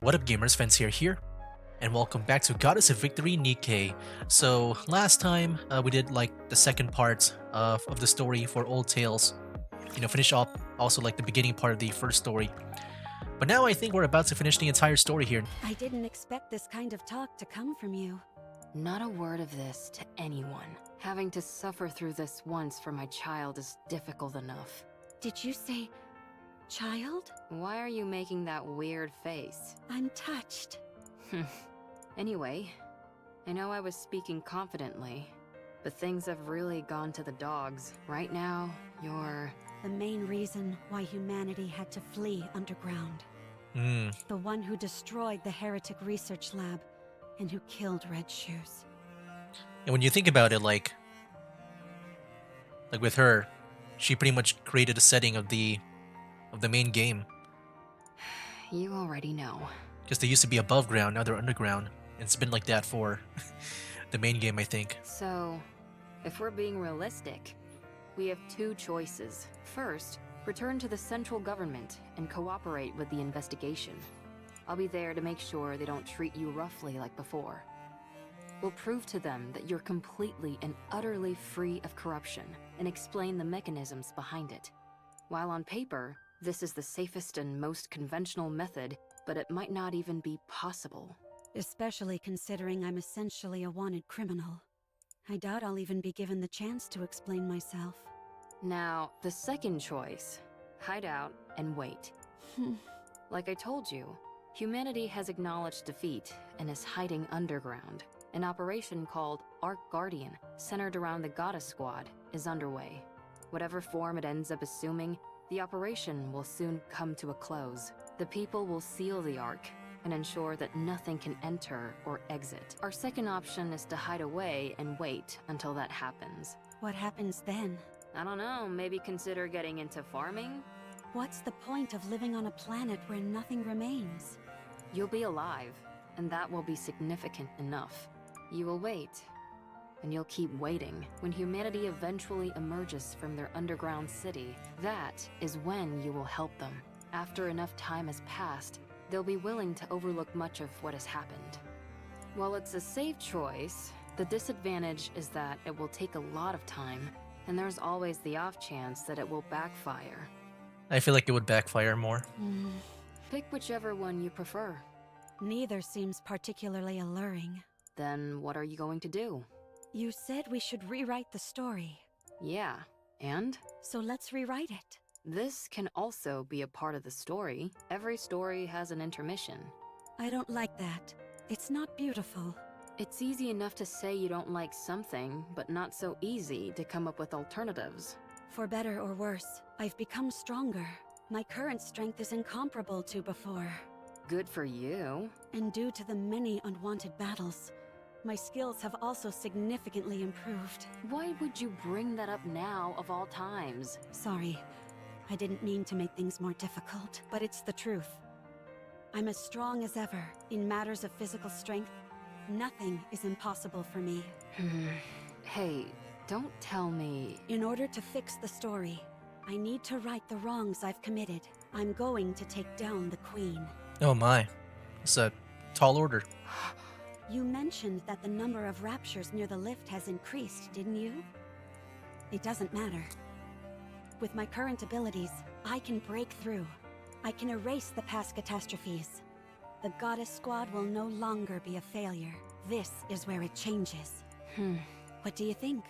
What up gamers, Fence here, and welcome back to Goddess of Victory NIKKE. So last time we did like the second part of the story for Old Tales, finish up also like the beginning part of the first story. But now I think we're about to finish the entire story here. I didn't expect this kind of talk to come from you. Not a word of this to anyone. Having to suffer through this once for my child is difficult enough. Did you say child? Why are you making that weird face? I'm touched. Anyway, I know I was speaking confidently, but things have really gone to the dogs. Right now, you're... The main reason why humanity had to flee underground. Mm. The one who destroyed the heretic research lab and who killed Red Shoes. And when you think about it, like with her, she pretty much created a setting of the main game. You already know. Because they used to be above ground, now they're underground. And it's been like that for the main game, I think. So, if we're being realistic, we have two choices. First, return to the central government and cooperate with the investigation. I'll be there to make sure they don't treat you roughly like before. We'll prove to them that you're completely and utterly free of corruption and explain the mechanisms behind it. While on paper, this is the safest and most conventional method, but it might not even be possible. Especially considering I'm essentially a wanted criminal. I doubt I'll even be given the chance to explain myself. Now, the second choice, hide out and wait. Like I told you, humanity has acknowledged defeat and is hiding underground. An operation called Ark Guardian, centered around the Goddess Squad, is underway. Whatever form it ends up assuming, the operation will soon come to a close. The people will seal the Ark and ensure that nothing can enter or exit. Our second option is to hide away and wait until that happens. What happens then? I don't know, maybe consider getting into farming? What's the point of living on a planet where nothing remains? You'll be alive, and that will be significant enough. You will wait, and you'll keep waiting. When humanity eventually emerges from their underground city, that is when you will help them. After enough time has passed, they'll be willing to overlook much of what has happened. While it's a safe choice, the disadvantage is that it will take a lot of time, and there's always the off chance that it will backfire. I feel like it would backfire more. Pick whichever one you prefer. Neither seems particularly alluring. Then what are you going to do? You said we should rewrite the story. Yeah, and? So let's rewrite it. This can also be a part of the story. Every story has an intermission. I don't like that. It's not beautiful. It's easy enough to say you don't like something, but not so easy to come up with alternatives. For better or worse, I've become stronger. My current strength is incomparable to before. Good for you. And due to the many unwanted battles, my skills have also significantly improved. Why would you bring that up now of all times? Sorry, I didn't mean to make things more difficult, but it's the truth. I'm as strong as ever. In matters of physical strength, nothing is impossible for me. Hey, don't tell me... In order to fix the story, I need to right the wrongs I've committed. I'm going to take down the Queen. Oh my. It's a tall order. You mentioned that the number of raptures near the lift has increased, didn't you? It doesn't matter. With my current abilities, I can break through. I can erase the past catastrophes. The Goddess Squad will no longer be a failure. This is where it changes. What do you think?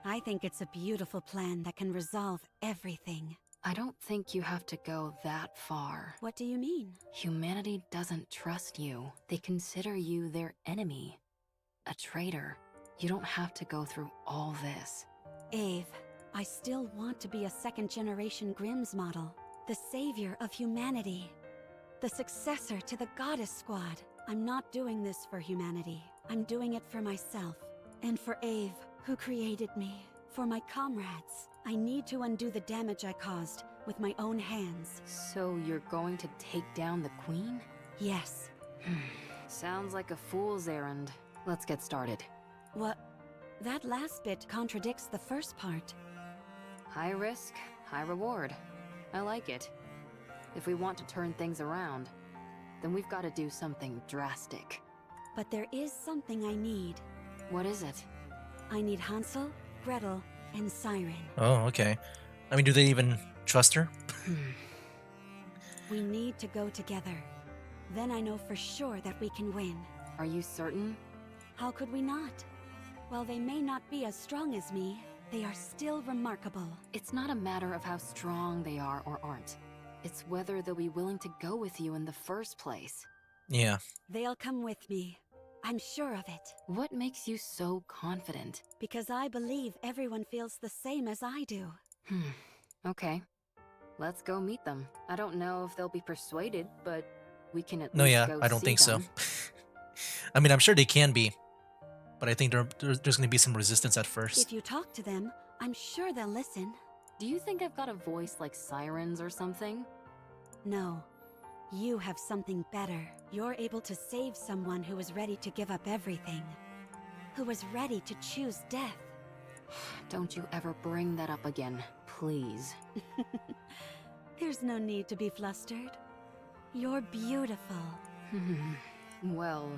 I think it's a beautiful plan that can resolve everything. I don't think you have to go that far. What do you mean? Humanity doesn't trust you. They consider you their enemy. A traitor. You don't have to go through all this. Ave, I still want to be a second-generation Grimm's model. The savior of humanity. The successor to the Goddess Squad. I'm not doing this for humanity. I'm doing it for myself. And for Ave, who created me. For my comrades. I need to undo the damage I caused with my own hands. So you're going to take down the Queen? Yes. Sounds like a fool's errand. Let's get started. What? That last bit contradicts the first part. High risk, high reward. I like it. If we want to turn things around, then we've got to do something drastic. But there is something I need. What is it? I need Hansel, Gretel, and Siren. Oh, okay. I mean, do they even trust her? We need to go together. Then I know for sure that we can win. Are you certain? How could we not? While they may not be as strong as me, they are still remarkable. It's not a matter of how strong they are or aren't. It's whether they'll be willing to go with you in the first place. Yeah. They'll come with me. I'm sure of it. What makes you so confident? Because I believe everyone feels the same as I do. Okay. Let's go meet them. I don't know if they'll be persuaded, but we can at No, least yeah, go I don't see think them. so. I mean, I'm sure they can be, but I think there's going to be some resistance at first. If you talk to them, I'm sure they'll listen. Do you think I've got a voice like sirens or something? No. You have something better. You're able to save someone who is ready to give up everything. Who is ready to choose death. Don't you ever bring that up again, please. There's no need to be flustered. You're beautiful. Well,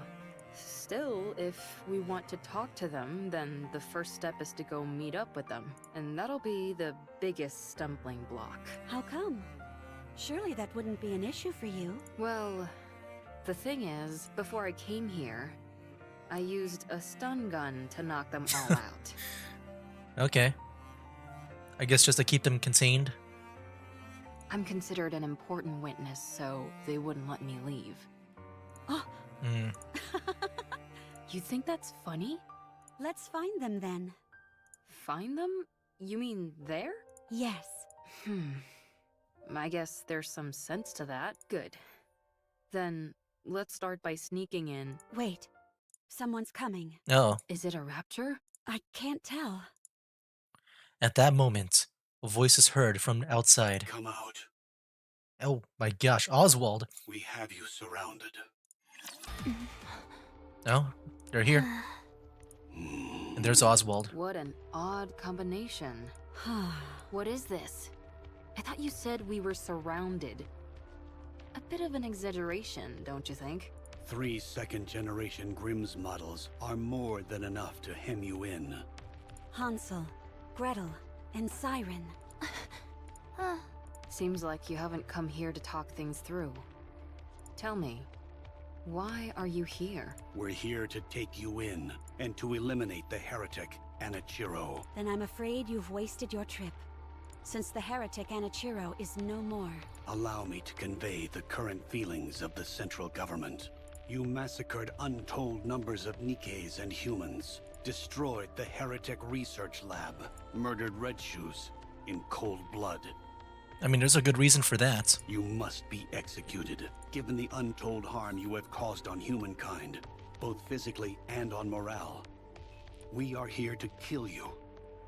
still, if we want to talk to them, then the first step is to go meet up with them. And that'll be the biggest stumbling block. How come? Surely that wouldn't be an issue for you. Well, the thing is, before I came here, I used a stun gun to knock them all out. Okay. I guess just to keep them contained. I'm considered an important witness, so they wouldn't let me leave. Oh, You think that's funny? let's find them then. Find them? You mean there? Yes. I guess there's some sense to that. Good. Then, let's start by sneaking in. Wait. Someone's coming. Oh, Is it a rapture? I can't tell. at that moment, a voice is heard from outside. Come out. Oh my gosh, Oswald. We have you surrounded. Oh, they're here. And there's Oswald. What an odd combination. What is this? I thought you said we were surrounded. A bit of an exaggeration, don't you think? 3 second-generation Grimm's models are more than enough to hem you in. Hansel, Gretel, and Siren. Seems like you haven't come here to talk things through. Tell me, why are you here? We're here to take you in and to eliminate the heretic, Anichiro. Then I'm afraid you've wasted your trip. Since the heretic Anichiro is no more. Allow me to convey the current feelings of the central government. You massacred untold numbers of Nikkes and humans, destroyed the heretic research lab, murdered Red Shoes in cold blood. I mean, there's a good reason for that. You must be executed, given the untold harm you have caused on humankind, both physically and on morale. We are here to kill you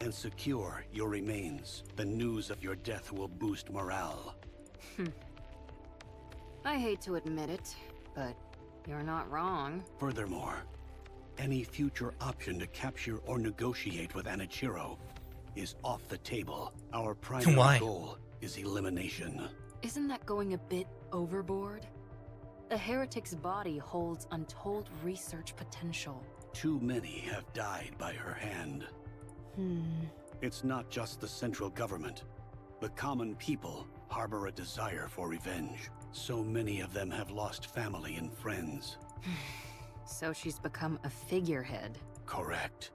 and secure your remains. The news of your death will boost morale. I hate to admit it, but you're not wrong. Furthermore, any future option to capture or negotiate with Anichiro is off the table. Our primary Why? goal is elimination. Isn't that going a bit overboard? A heretic's body holds untold research potential. Too many have died by her hand. It's not just the central government. The common people harbor a desire for revenge. So many of them have lost family and friends. So she's become a figurehead. Correct.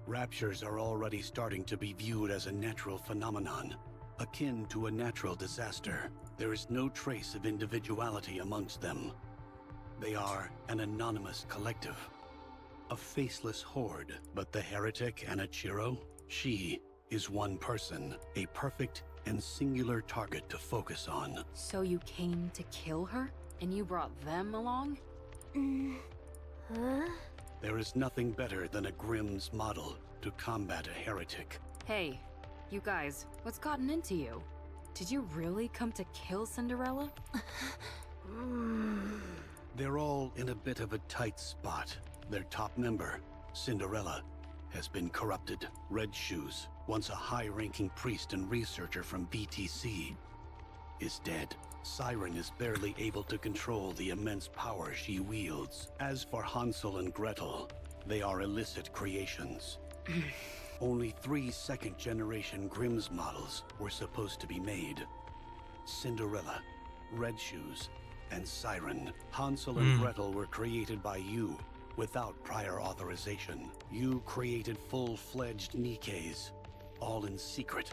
Raptures are already starting to be viewed as a natural phenomenon, akin to a natural disaster. There is no trace of individuality amongst them. They are an anonymous collective, a faceless horde. But the heretic Anichiro, she is one person, a perfect and singular target to focus on. So you came to kill her? And you brought them along? There is nothing better than a Grimm's model to combat a heretic. Hey, you guys, what's gotten into you? Did you really come to kill Cinderella? They're all in a bit of a tight spot. Their top member, Cinderella, has been corrupted. Red Shoes, once a high-ranking priest and researcher from BTC, is dead. Siren is barely able to control the immense power she wields. As for Hansel and Gretel, they are illicit creations. Only 3 second-generation Grimm's models were supposed to be made. Cinderella, Red Shoes, and Siren. Hansel and Gretel were created by you without prior authorization. You created full-fledged NIKKEs, all in secret.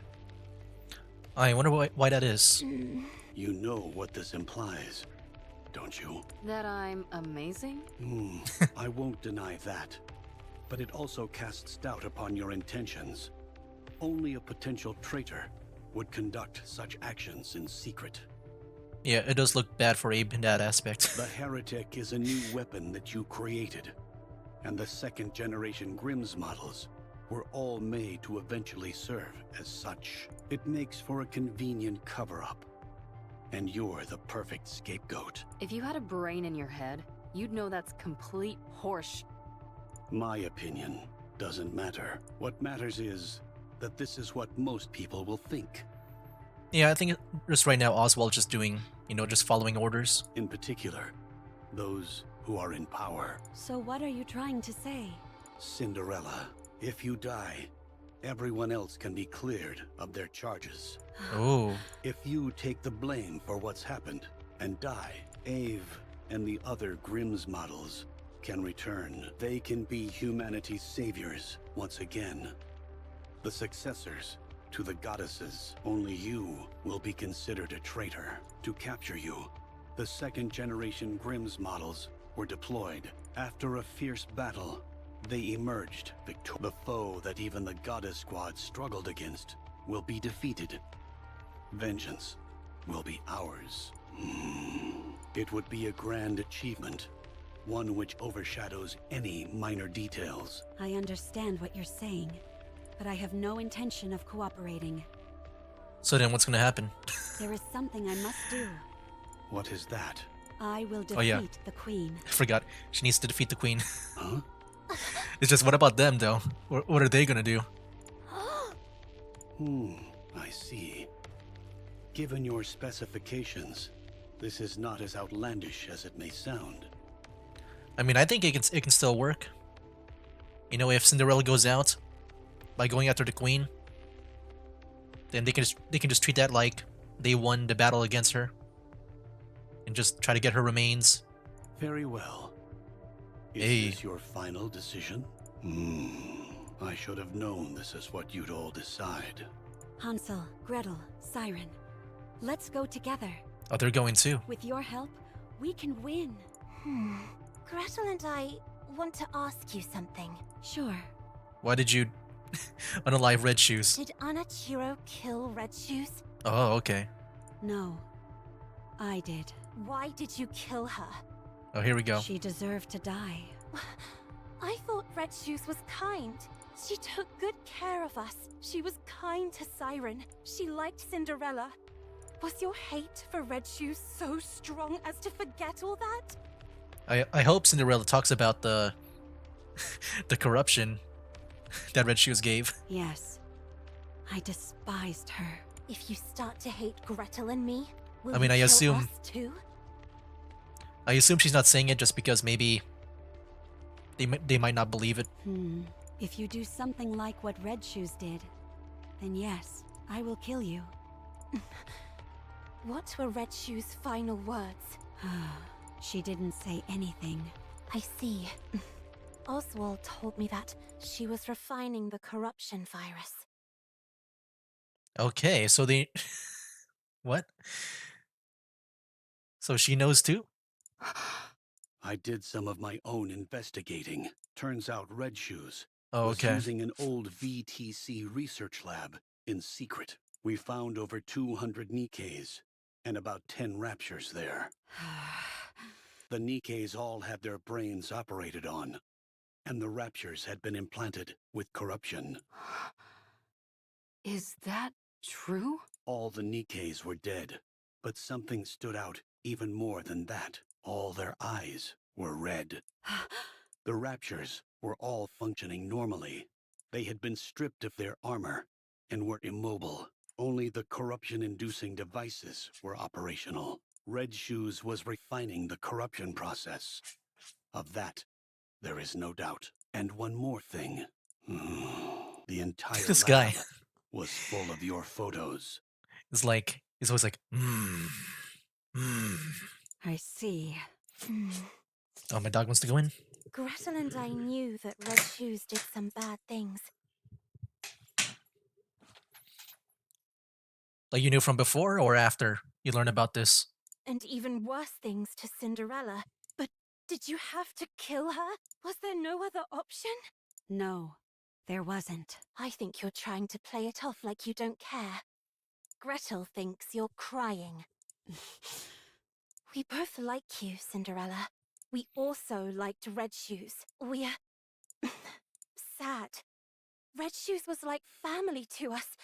I wonder why that is. You know what this implies, don't you? That I'm amazing? I won't deny that. But it also casts doubt upon your intentions. Only a potential traitor would conduct such actions in secret. Yeah, it does look bad for Abe in that aspect. The heretic is a new weapon that you created, and the second-generation Grimm's models were all made to eventually serve as such. It makes for a convenient cover-up, and you're the perfect scapegoat. If you had a brain in your head, you'd know that's complete horse. My opinion doesn't matter. What matters is that this is what most people will think. Yeah, I think just right now Oswald just doing, just following orders. In particular, those who are in power. So what are you trying to say? Cinderella, if you die, everyone else can be cleared of their charges. Oh. If you take the blame for what's happened and die, Ave and the other Grimm's models can return. They can be humanity's saviors once again. The successors to the goddesses. Only you will be considered a traitor. To capture you, the second-generation Grimm's models were deployed. After a fierce battle, they emerged victorious. The foe that even the Goddess Squad struggled against will be defeated. Vengeance will be ours. It would be a grand achievement, one which overshadows any minor details. I understand what you're saying, but I have no intention of cooperating. So then what's gonna happen? There is something I must do. What is that? I will defeat Oh, yeah. the Queen. I forgot. She needs to defeat the queen. Huh? It's just, what about them, though? What are they gonna do? I see. Given your specifications, this is not as outlandish as it may sound. I mean, I think it can still work. If Cinderella goes out by going after the queen, then they can just treat that like they won the battle against her, and just try to get her remains. Very well. Is Hey. this your final decision? I should have known this is what you'd all decide. Hansel, Gretel, Siren. Let's go together. Oh, they're going too. With your help, we can win. Gretel and I want to ask you something. Sure. Why did you unalive Red Shoes? Did Anachiro kill Red Shoes? Oh, okay. No. I did. Why did you kill her? Oh, here we go. She deserved to die. I thought Red Shoes was kind. She took good care of us. She was kind to Siren. She liked Cinderella. Was your hate for Red Shoes so strong as to forget all that? I hope Cinderella talks about the the corruption that Red Shoes gave. Yes. I despised her. If you start to hate Gretel and me, will I mean, you I kill assume- us too? I assume she's not saying it just because maybe they might not believe it. If you do something like what Red Shoes did, then yes, I will kill you. What were Red Shoes' final words? She didn't say anything. I see. Oswald told me that she was refining the corruption virus. Okay, so they what? So she knows too? I did some of my own investigating. Turns out Red Shoes Oh, was okay. using an old VTC research lab in secret. We found over 200 NIKKEs and about 10 raptures there. The NIKKEs all had their brains operated on, and the raptures had been implanted with corruption. Is that true? All the NIKKEs were dead, but something stood out even more than that. All their eyes were red. The raptures were all functioning normally. They had been stripped of their armor and were immobile. Only the corruption-inducing devices were operational. Red Shoes was refining the corruption process. Of that, there is no doubt. And one more thing. The entire This lab guy was full of your photos. is like, he's always like, I see. Oh, my dog wants to go in? Gretel and I knew that Red Shoes did some bad things. Like you knew from before or after you learned about this? And even worse things to Cinderella. But did you have to kill her? Was there no other option? No, there wasn't. I think you're trying to play it off like you don't care. Gretel thinks you're crying. We both like you, Cinderella. We also liked Red Shoes. We're sad. Red Shoes was like family to us.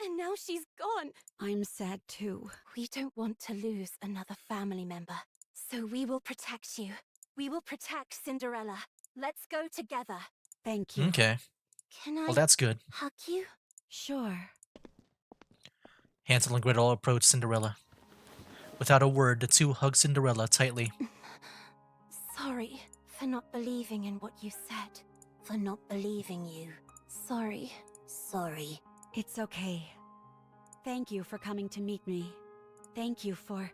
And now she's gone. I'm sad too. We don't want to lose another family member. So we will protect you. We will protect Cinderella. Let's go together. Thank you. Okay. Can I Well, that's good. hug you? Sure. Hansel and Gretel approach Cinderella. Without a word, the two hug Cinderella tightly. Sorry for not believing in what you said. For not believing you. Sorry. Sorry. It's okay. Thank you for coming to meet me. Thank you for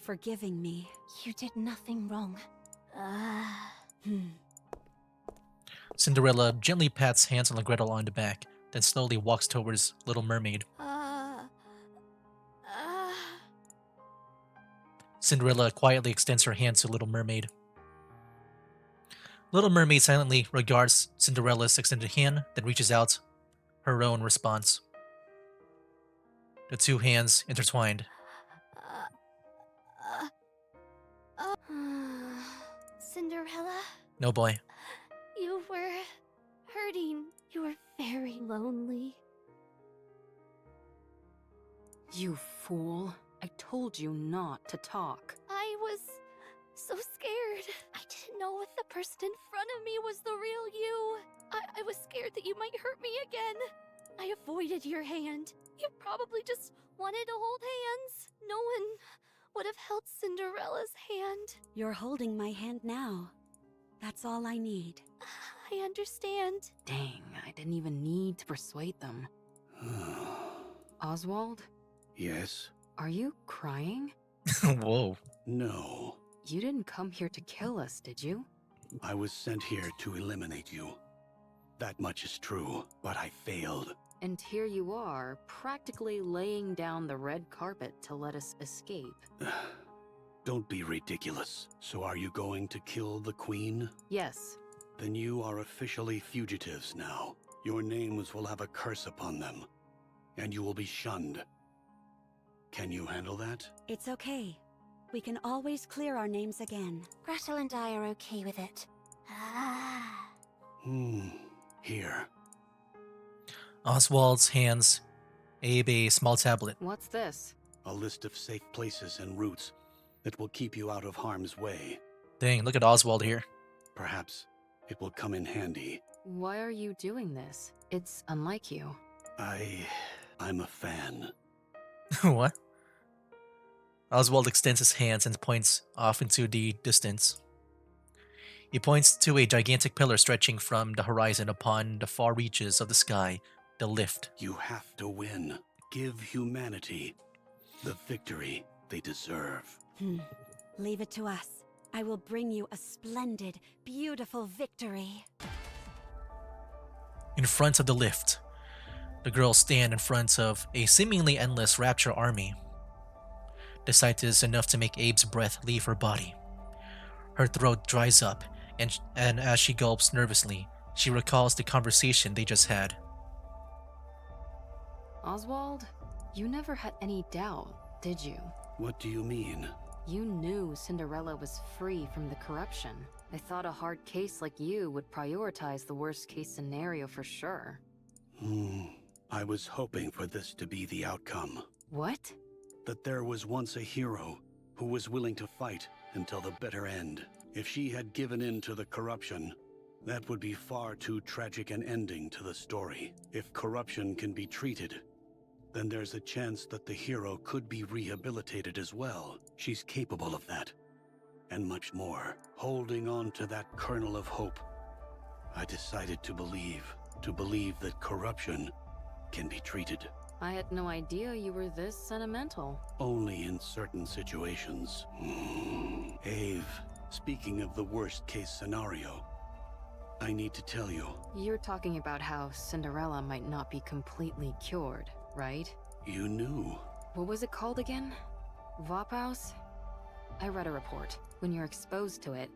forgiving me. You did nothing wrong. Cinderella gently pats Hansel and Gretel on the back, then slowly walks towards Little Mermaid. Cinderella quietly extends her hand to Little Mermaid. Little Mermaid silently regards Cinderella's extended hand, then reaches out her own response. The two hands intertwined. Cinderella, No boy. you were hurting. You were very lonely. You fool. I told you not to talk. I was so scared. I didn't know if the person in front of me was the real you. I was scared that you might hurt me again. I avoided your hand. You probably just wanted to hold hands. No one would have held Cinderella's hand. You're holding my hand now. That's all I need. I understand. Dang, I didn't even need to persuade them. Oswald, Yes? are you crying? Whoa. No. You didn't come here to kill us, did you? I was sent here to eliminate you. That much is true, but I failed. And here you are, practically laying down the red carpet to let us escape. Don't be ridiculous. So are you going to kill the queen? Yes. Then you are officially fugitives now. Your names will have a curse upon them, and you will be shunned. Can you handle that? It's okay. We can always clear our names again. Gretel and I are okay with it. Here. Oswald's hands abe a small tablet. What's this? A list of safe places and routes that will keep you out of harm's way. Dang, look at Oswald here. Perhaps it will come in handy. Why are you doing this? It's unlike you. I'm a fan. What? Oswald extends his hands and points off into the distance. He points to a gigantic pillar stretching from the horizon upon the far reaches of the sky, the lift. You have to win. Give humanity the victory they deserve. Leave it to us. I will bring you a splendid, beautiful victory. In front of the lift, the girls stand in front of a seemingly endless Rapture army. The sight is enough to make Abe's breath leave her body. Her throat dries up, and as she gulps nervously, she recalls the conversation they just had. Oswald, you never had any doubt, did you? What do you mean? You knew Cinderella was free from the corruption. I thought a hard case like you would prioritize the worst case scenario for sure. I was hoping for this to be the outcome. What? That there was once a hero who was willing to fight until the bitter end. If she had given in to the corruption, that would be far too tragic an ending to the story. If corruption can be treated, then there's a chance that the hero could be rehabilitated as well. She's capable of that. And much more. Holding on to that kernel of hope, I decided to believe that corruption can be treated. I had no idea you were this sentimental. Only in certain situations. Ave, speaking of the worst case scenario, I need to tell you. You're talking about how Cinderella might not be completely cured, right? You knew. What was it called again? Vophaus? I read a report. When you're exposed to it,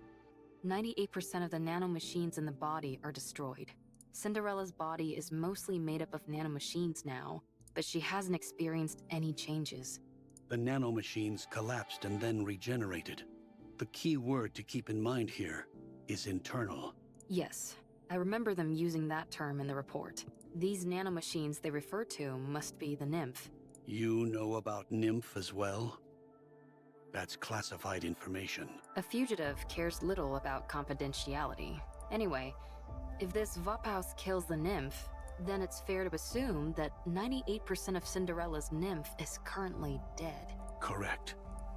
98% of the nanomachines in the body are destroyed. Cinderella's body is mostly made up of nanomachines now, but she hasn't experienced any changes. The nanomachines collapsed and then regenerated. The key word to keep in mind here is internal. Yes, I remember them using that term in the report. These nanomachines they refer to must be the nymph. You know about Nymph as well? That's classified information. A fugitive cares little about confidentiality. Anyway, if this Vophaus kills the nymph, then it's fair to assume that 98% of Cinderella's nymph is currently dead. Correct.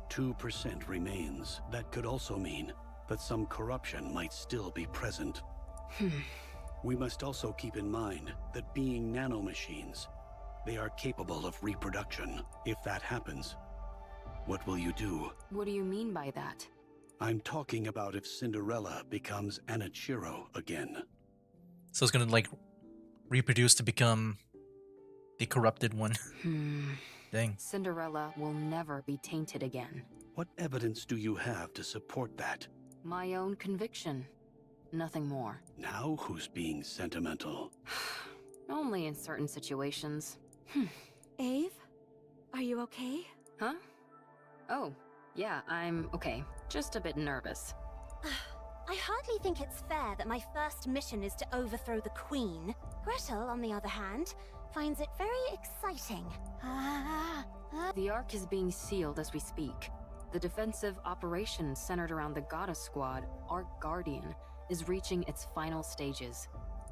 2% remains. That could also mean that some corruption might still be present. We must also keep in mind that being nanomachines, they are capable of reproduction. If that happens, what will you do? What do you mean by that? I'm talking about if Cinderella becomes Anichiro again. So it's gonna like reproduce to become the corrupted one. Dang. Cinderella will never be tainted again. What evidence do you have to support that? My own conviction. Nothing more. Now who's being sentimental? Only in certain situations. Ave? Are you okay? Huh? Oh, yeah, I'm okay. Just a bit nervous. I hardly think it's fair that my first mission is to overthrow the Queen. Gretel, on the other hand, finds it very exciting. The Ark is being sealed as we speak. The defensive operation centered around the Goddess Squad, Ark Guardian, is reaching its final stages.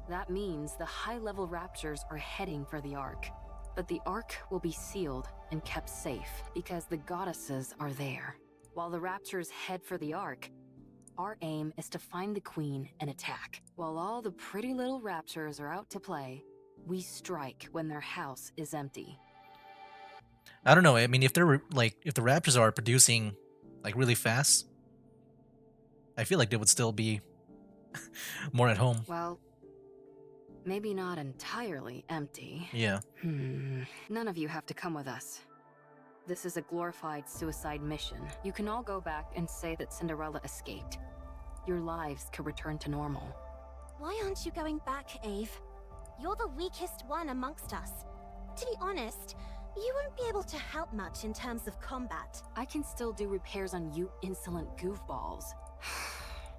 That means the high-level Raptors are heading for the Ark. But the Ark will be sealed and kept safe because the goddesses are there. While the Raptors head for the Ark, our aim is to find the Queen and attack. While all the pretty little Raptors are out to play, we strike when their house is empty. I don't know. I mean, if they're like, if the Raptors are producing like really fast, I feel like they would still be more at home. Well, maybe not entirely empty. Yeah. None of you have to come with us. This is a glorified suicide mission. You can all go back and say that Cinderella escaped. Your lives could return to normal. Why aren't you going back, Ave? You're the weakest one amongst us. To be honest, you won't be able to help much in terms of combat. I can still do repairs on you insolent goofballs.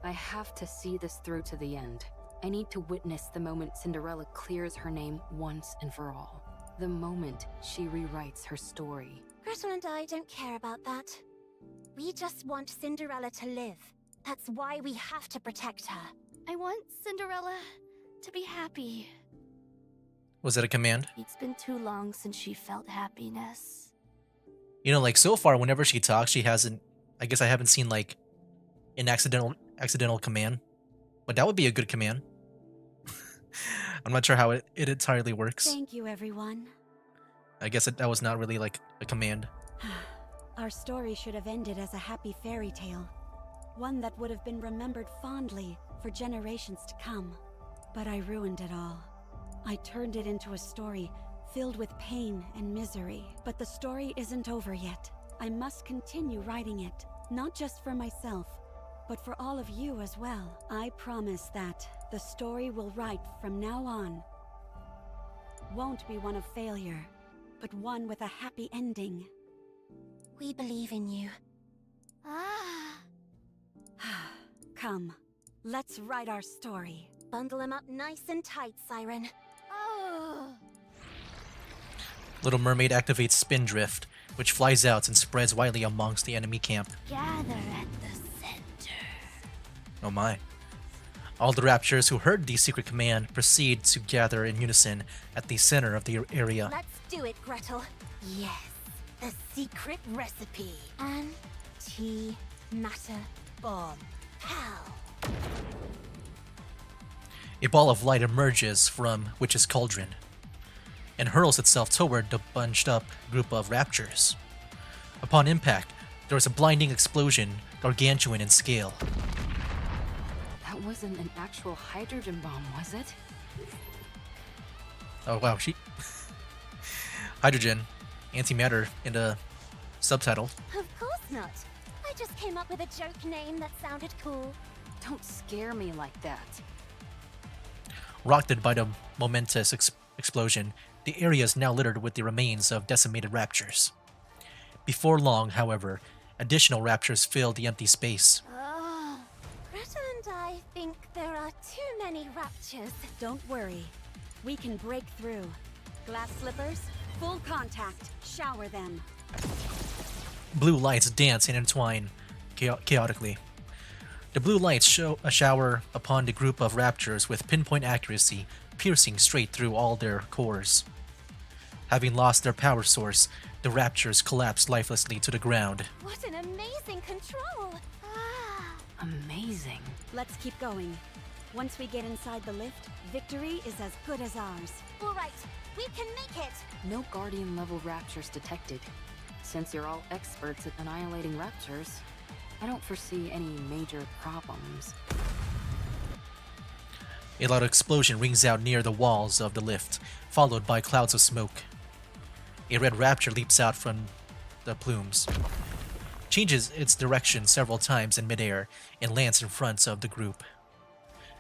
I have to see this through to the end. I need to witness the moment Cinderella clears her name once and for all. The moment she rewrites her story. Gretel and I don't care about that. We just want Cinderella to live. That's why we have to protect her. I want Cinderella to be happy. Was that a command? It's been too long since she felt happiness. You know, like so far, whenever she talks, she hasn't. I guess I haven't seen like an accidental command, but that would be a good command. I'm not sure how it entirely works. Thank you, everyone. I guess that was not really like a command. Our story should have ended as a happy fairy tale. One that would have been remembered fondly for generations to come. But I ruined it all. I turned it into a story filled with pain and misery. But the story isn't over yet. I must continue writing it, not just for myself, but for all of you as well. I promise that the story we'll write from now on won't be one of failure, but one with a happy ending. We believe in you. Come, let's write our story. Bundle him up nice and tight, Siren. Little Mermaid activates Spindrift, which flies out and spreads widely amongst the enemy camp. Gather at the center. Oh my. All the raptors who heard the secret command proceed to gather in unison at the center of the area. Let's do it, Gretel. Yes, the secret recipe. Anti-matter bomb. Pow! A ball of light emerges from Witch's Cauldron and hurls itself toward the bunched up group of raptors. Upon impact, there is a blinding explosion, gargantuan in scale. That wasn't an actual hydrogen bomb, was it? Oh wow, hydrogen, antimatter in the subtitle. Of course not. I just came up with a joke name that sounded cool. Don't scare me like that. Rocked by the momentous explosion, the area is now littered with the remains of decimated raptors. Before long, however, additional raptors fill the empty space. Greta and I think there are too many raptures. Don't worry. We can break through. Glass slippers, full contact. Shower them. Blue lights dance and entwine chaotically. The blue lights show a shower upon the group of raptors with pinpoint accuracy, piercing straight through all their cores. Having lost their power source, the raptors collapse lifelessly to the ground. What an amazing control! Amazing. Let's keep going. Once we get inside the lift, victory is as good as ours. All right, we can make it! No Guardian level raptors detected. Since you're all experts at annihilating raptors, I don't foresee any major problems. A loud explosion rings out near the walls of the lift, followed by clouds of smoke. A red raptor leaps out from the plumes, changes its direction several times in midair, and lands in front of the group.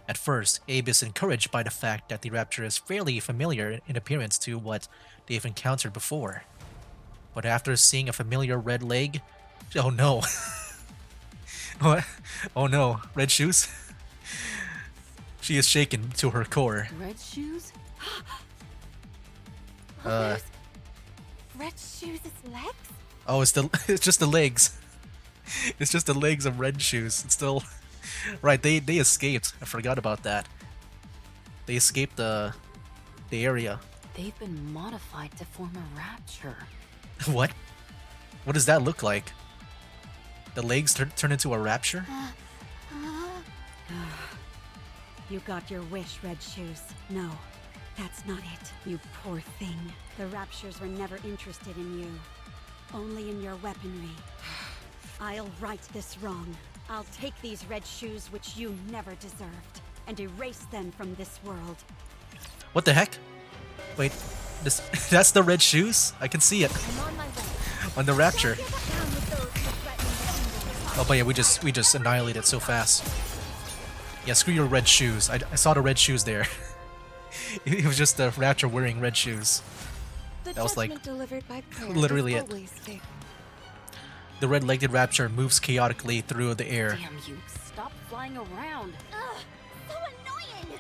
At first, Abe is encouraged by the fact that the raptor is fairly familiar in appearance to what they've encountered before. But after seeing a familiar red leg, oh no. What? Oh no, red shoes? She is shaken to her core. Red shoes? Red Shoes' legs? Oh, it's just the legs. It's just the legs of red shoes. It's still right. They escaped. I forgot about that. They escaped the area. They've been modified to form a rapture. What? What does that look like? The legs turn into a rapture? You got your wish, Red Shoes. No, that's not it, you poor thing. The Raptures were never interested in you. Only in your weaponry. I'll right this wrong. I'll take these Red Shoes which you never deserved, and erase them from this world. What the heck? Wait, that's the red shoes? I can see it. I'm on my way. On the rapture. Down with those who threaten the Oh, but yeah, we just annihilated it so fast. Yeah, screw your red shoes. I saw the red shoes there. It was just the rapture wearing red shoes. The That was like judgment delivered by prayer literally is it. always fair. The red-legged rapture moves chaotically through the air. Damn you, stop flying around. Ugh, so annoying!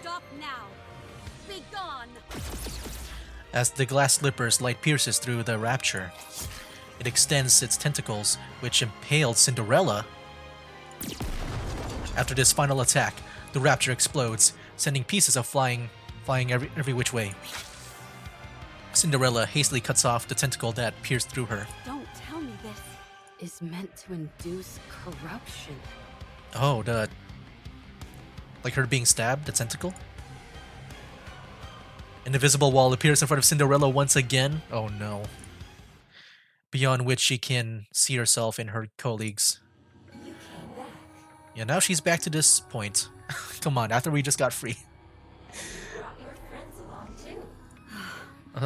Stop now! Be gone! As the glass slipper's light pierces through the rapture, it extends its tentacles, which impaled Cinderella. After this final attack, the rapture explodes, sending pieces of flying every which way. Cinderella hastily cuts off the tentacle that pierced through her. Don't tell me this. Is meant to induce corruption. Oh, like her being stabbed, the tentacle? An invisible wall appears in front of Cinderella once again. Oh no. Beyond which she can see herself and her colleagues. Yeah, now she's back to this point. Come on, after we just got free.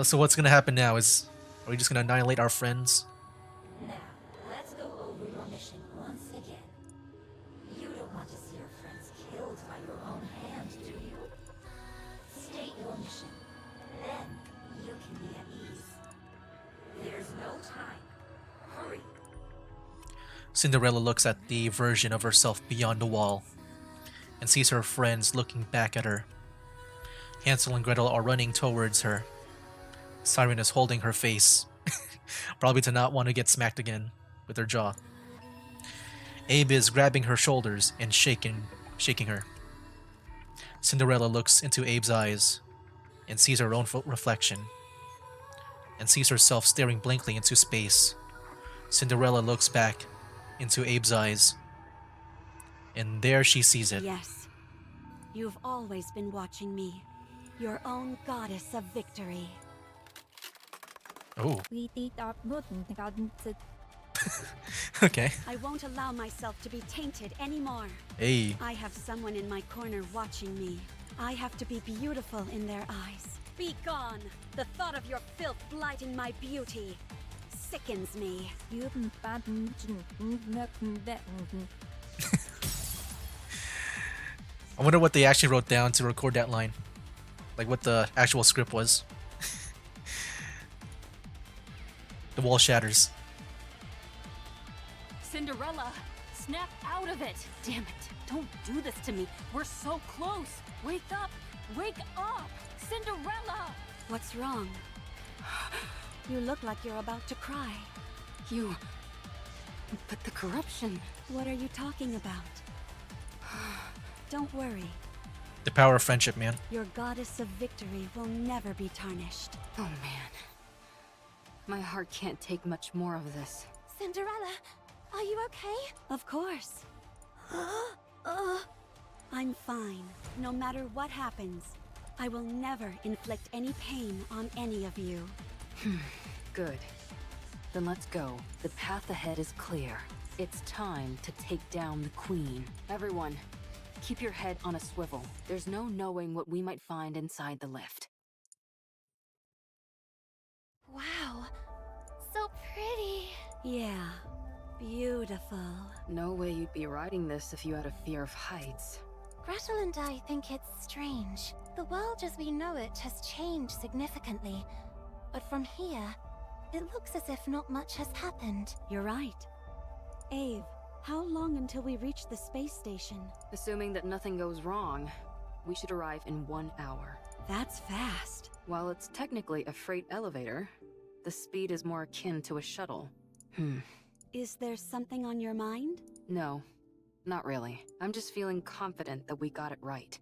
So what's gonna happen now is, are we just gonna annihilate our friends? Let's go over your mission once again. You don't want to see your friends killed by your own hand, do you? State your mission. Then you can be at ease. There's no time. Hurry. Cinderella looks at the version of herself beyond the wall and sees her friends looking back at her. Hansel and Gretel are running towards her. Siren is holding her face, probably to not want to get smacked again with her jaw. Abe is grabbing her shoulders and shaking shaking her. Cinderella looks into Abe's eyes and sees her own reflection and sees herself staring blankly into space. Cinderella looks back into Abe's eyes, and there she sees it. Yes. You've always been watching me. Your own goddess of victory. Oh. Okay. I won't allow myself to be tainted anymore. Hey. I have someone in my corner watching me. I have to be beautiful in their eyes. Be gone! The thought of your filth blighting my beauty sickens me. I wonder what they actually wrote down to record that line. Like what the actual script was. The wall shatters. Cinderella, snap out of it! Damn it, don't do this to me. We're so close. Wake up! Wake up! Cinderella! What's wrong? You look like you're about to cry. But the corruption... What are you talking about? Don't worry. The power of friendship, man. Your goddess of victory will never be tarnished. Oh man. My heart can't take much more of this. Cinderella, are you okay? Of course. I'm fine, no matter what happens. I will never inflict any pain on any of you. Good. Then let's go. The path ahead is clear. It's time to take down the Queen. Everyone, keep your head on a swivel. There's no knowing what we might find inside the lift. Wow. So pretty. Yeah, beautiful. No way you'd be riding this if you had a fear of heights. Gretel and I think it's strange. The world as we know it has changed significantly. But from here, it looks as if not much has happened. You're right. Abe, how long until we reach the space station? Assuming that nothing goes wrong, we should arrive in 1 hour. That's fast. While it's technically a freight elevator, the speed is more akin to a shuttle. Is there something on your mind? No, not really. I'm just feeling confident that we got it right.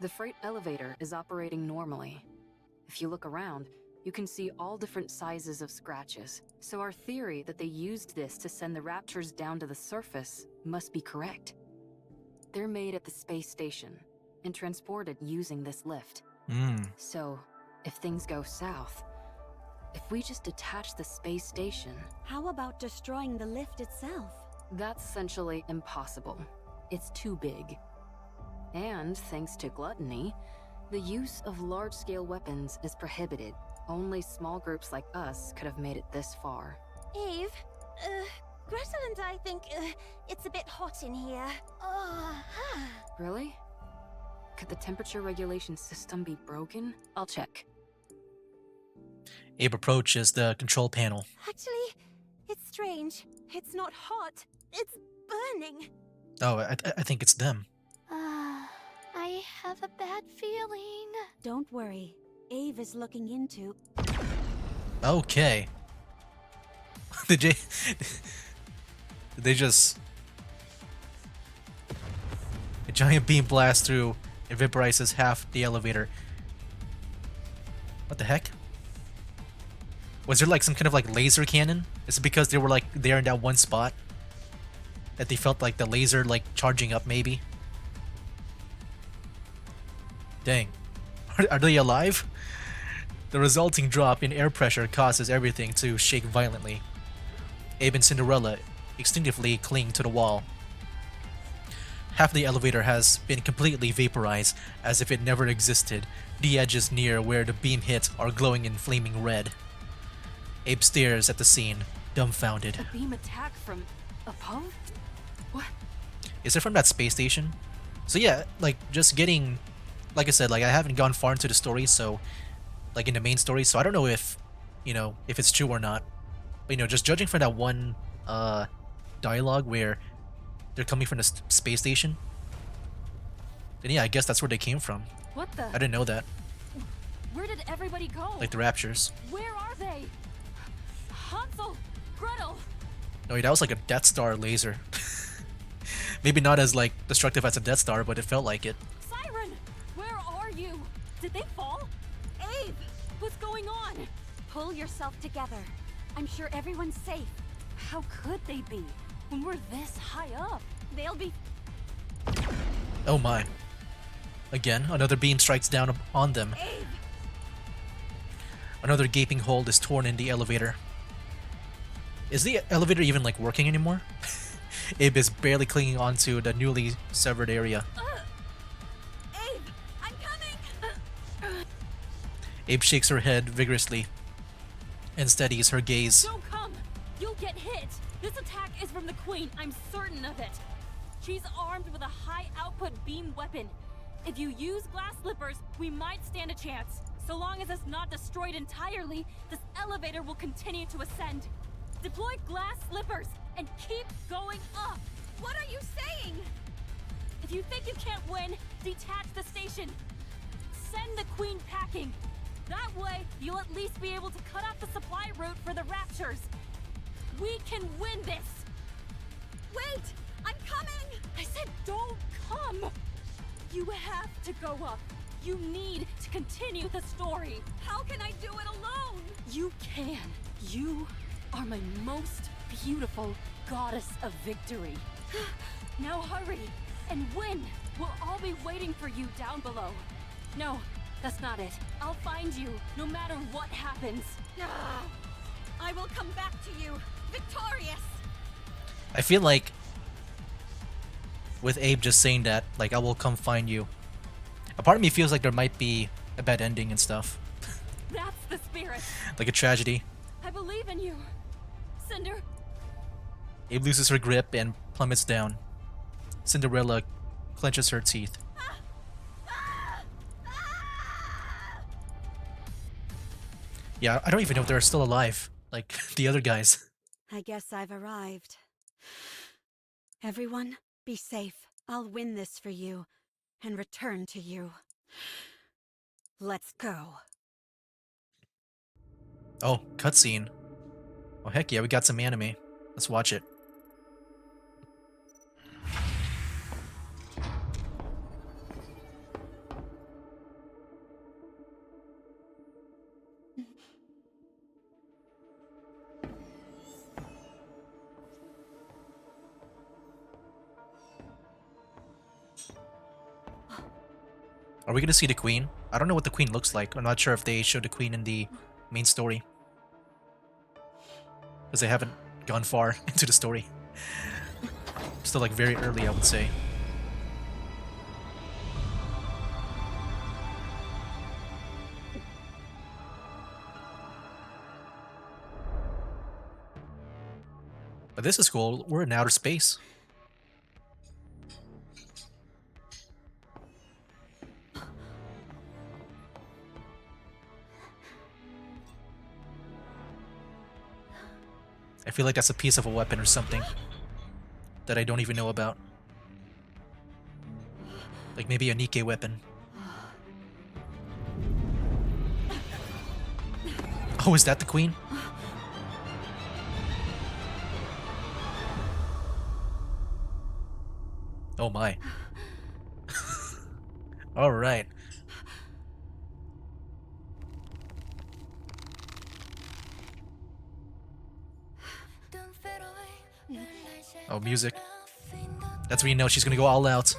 The freight elevator is operating normally. If you look around, you can see all different sizes of scratches. So our theory that they used this to send the Raptors down to the surface must be correct. They're made at the space station and transported using this lift. So, if things go south, if we just detach the space station... How about destroying the lift itself? That's essentially impossible. It's too big. And, thanks to gluttony, the use of large-scale weapons is prohibited. Only small groups like us could have made it this far. Eve, Gretel and I think it's a bit hot in here. Really? Could the temperature regulation system be broken? I'll check. Abe approaches the control panel. Actually, it's strange. It's not hot. It's burning. Oh, I think it's them. I have a bad feeling. Don't worry. Abe is looking into... Okay. Did they just... A giant beam blasts through and vaporizes half the elevator. What the heck? Was there like some kind of like laser cannon? Is it because they were like there in that one spot? That they felt like the laser like charging up maybe? Dang. Are they alive? The resulting drop in air pressure causes everything to shake violently. Abe and Cinderella instinctively cling to the wall. Half the elevator has been completely vaporized, as if it never existed. The edges near where the beam hit are glowing in flaming red. Abe stares at the scene, dumbfounded. A beam attack from above? What? Is it from that space station? So yeah, like just getting, like I said, like I haven't gone far into the story, so like in the main story, so I don't know if, you know, if it's true or not. But you know, just judging from that one dialogue where they're coming from the space station, then yeah, I guess that's where they came from. What the? I didn't know that. Where did everybody go? Like the Raptures. Where are they? Hansel! Gretel! No, that was like a Death Star laser. Maybe not as like destructive as a Death Star, but it felt like it. Siren! Where are you? Did they fall? Abe! What's going on? Pull yourself together. I'm sure everyone's safe. How could they be? When we're this high up? They'll be... Oh my. Again, another beam strikes down on them. Abe! Another gaping hole is torn in the elevator. Is the elevator even like working anymore? Abe is barely clinging onto the newly severed area. Abe! I'm coming! Abe shakes her head vigorously and steadies her gaze. Don't come! You'll get hit! This attack is from the Queen, I'm certain of it! She's armed with a high-output beam weapon. If you use glass slippers, we might stand a chance. So long as it's not destroyed entirely, this elevator will continue to ascend. Deploy glass slippers and keep going up! What are you saying? If you think you can't win, detach the station. Send the Queen packing. That way, you'll at least be able to cut off the supply route for the Raptures. We can win this! Wait! I'm coming! I said don't come! You have to go up. You need to continue the story. How can I do it alone? You can. You are my most beautiful goddess of victory. Now hurry and win. We'll all be waiting for you down below. No, that's not it. I'll find you no matter what happens. I will come back to you, victorious! I feel like with Abe just saying that, like, I will come find you, a part of me feels like there might be a bad ending and stuff. That's the spirit. Like a tragedy. I believe in you. Cinder. Abe loses her grip and plummets down. Cinderella clenches her teeth. Yeah, I don't even know if they're still alive, like the other guys. I guess I've arrived. Everyone, be safe. I'll win this for you and return to you. Let's go. Oh, cutscene. Oh heck yeah, we got some anime. Let's watch it. Are we gonna see the queen? I don't know what the queen looks like. I'm not sure if they showed the queen in the main story. Because they haven't gone far into the story. Still like very early, I would say. But this is cool. We're in outer space. I feel like that's a piece of a weapon or something that I don't even know about. Like maybe a NIKKE weapon. Oh, is that the queen? Oh my. All right. Oh, music. That's when you know she's gonna go all out.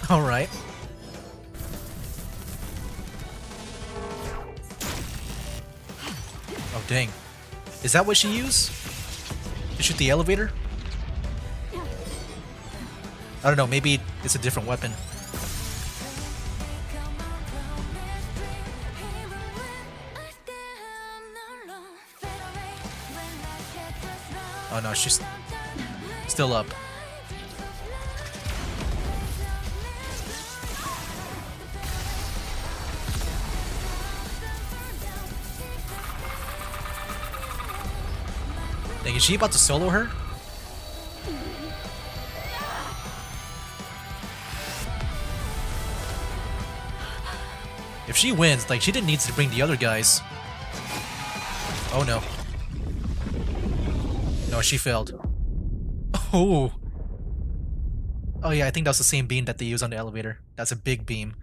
All right. Oh, dang. Is that what she used? To shoot the elevator? I don't know, maybe it's a different weapon. Oh no, she's still up. Dang, is she about to solo her? If she wins, like, she didn't need to bring the other guys. Oh no. No, she failed. Oh. Oh yeah, I think that's the same beam that they use on the elevator. That's a big beam.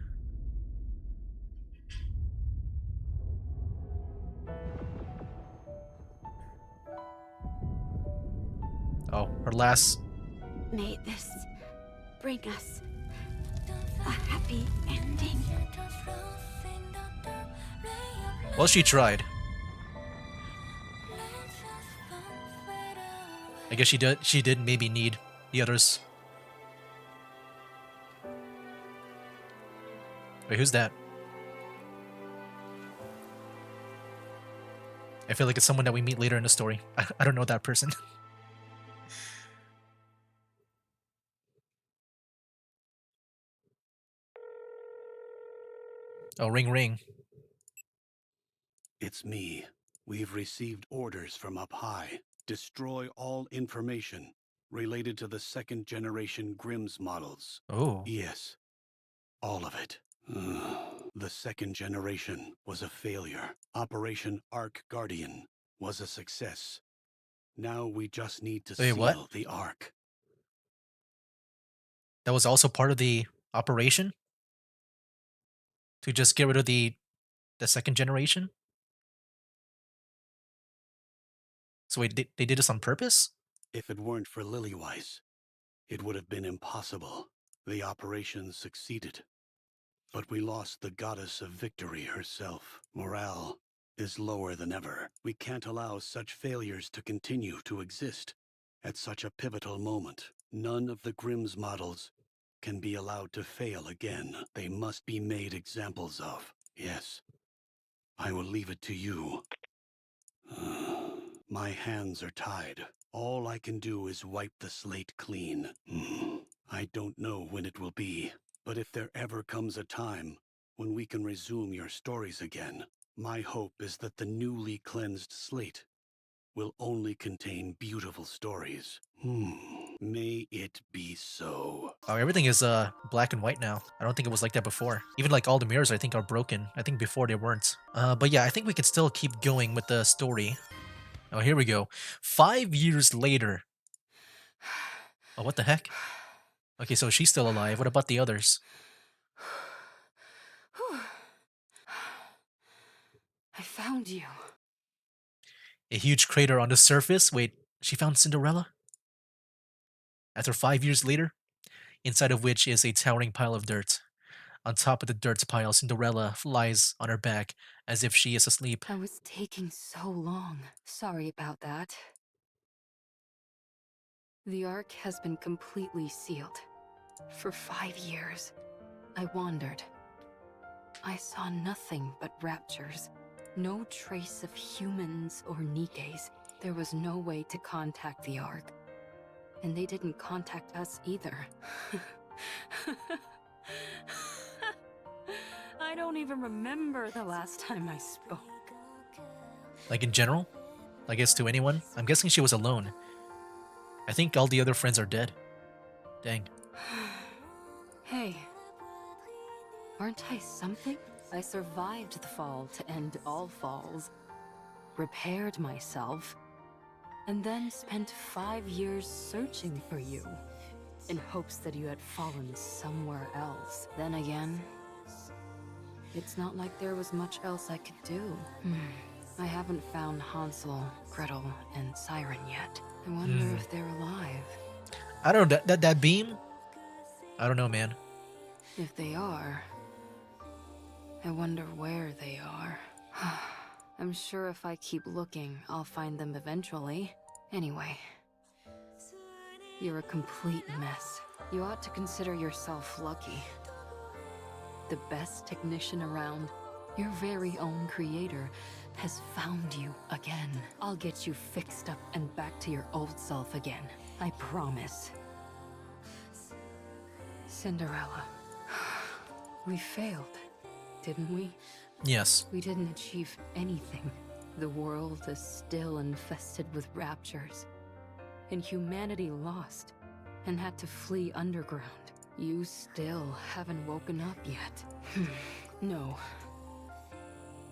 Oh, her last... May this bring us a happy ending. Well, she tried. I guess she did maybe need the others. Wait, who's that? I feel like it's someone that we meet later in the story. I don't know that person. Oh, ring ring. It's me. We've received orders from up high. Destroy all information related to the second-generation Grimm's models. Oh. Yes, all of it. The second generation was a failure. Operation Ark Guardian was a success. Now we just need to Wait, seal what? the Ark. That was also part of the operation? To just get rid of the second generation? So wait, they did this on purpose? If it weren't for Lilywise, it would have been impossible. The operation succeeded. But we lost the goddess of victory herself. Morale is lower than ever. We can't allow such failures to continue to exist at such a pivotal moment. None of the Grimm's models can be allowed to fail again. They must be made examples of. Yes, I will leave it to you. My hands are tied. All I can do is wipe the slate clean. I don't know when it will be, but if there ever comes a time when we can resume your stories again, my hope is that the newly cleansed slate will only contain beautiful stories. May it be so. Oh, everything is black and white now. I don't think it was like that before. Even like all the mirrors I think are broken. I think before they weren't. But yeah, I think we can still keep going with the story. Oh, here we go. 5 years later. Oh, what the heck? Okay, so she's still alive. What about the others? I found you. A huge crater on the surface? Wait, she found Cinderella? After 5 years later? Inside of which is a towering pile of dirt. On top of the dirt pile, Cinderella lies on her back as if she is asleep. I was taking so long. Sorry about that. The Ark has been completely sealed. For 5 years, I wandered. I saw nothing but raptures. No trace of humans or NIKKEs. There was no way to contact the Ark. And they didn't contact us either. I don't even remember the last time I spoke. Like in general? I guess to anyone? I'm guessing she was alone. I think all the other friends are dead. Dang. Hey. Aren't I something? I survived the fall to end all falls. Repaired myself. And then spent 5 years searching for you. In hopes that you had fallen somewhere else. Then again, it's not like there was much else I could do. I haven't found Hansel, Gretel, and Siren yet. I wonder if they're alive. I don't know, that beam? I don't know, man. If they are, I wonder where they are. I'm sure if I keep looking, I'll find them eventually. Anyway, you're a complete mess. You ought to consider yourself lucky. The best technician around, your very own creator, has found you again. I'll get you fixed up and back to your old self again. I promise. Cinderella. We failed, didn't we? Yes. We didn't achieve anything. The world is still infested with raptures. And humanity lost and had to flee underground. You still haven't woken up yet. No,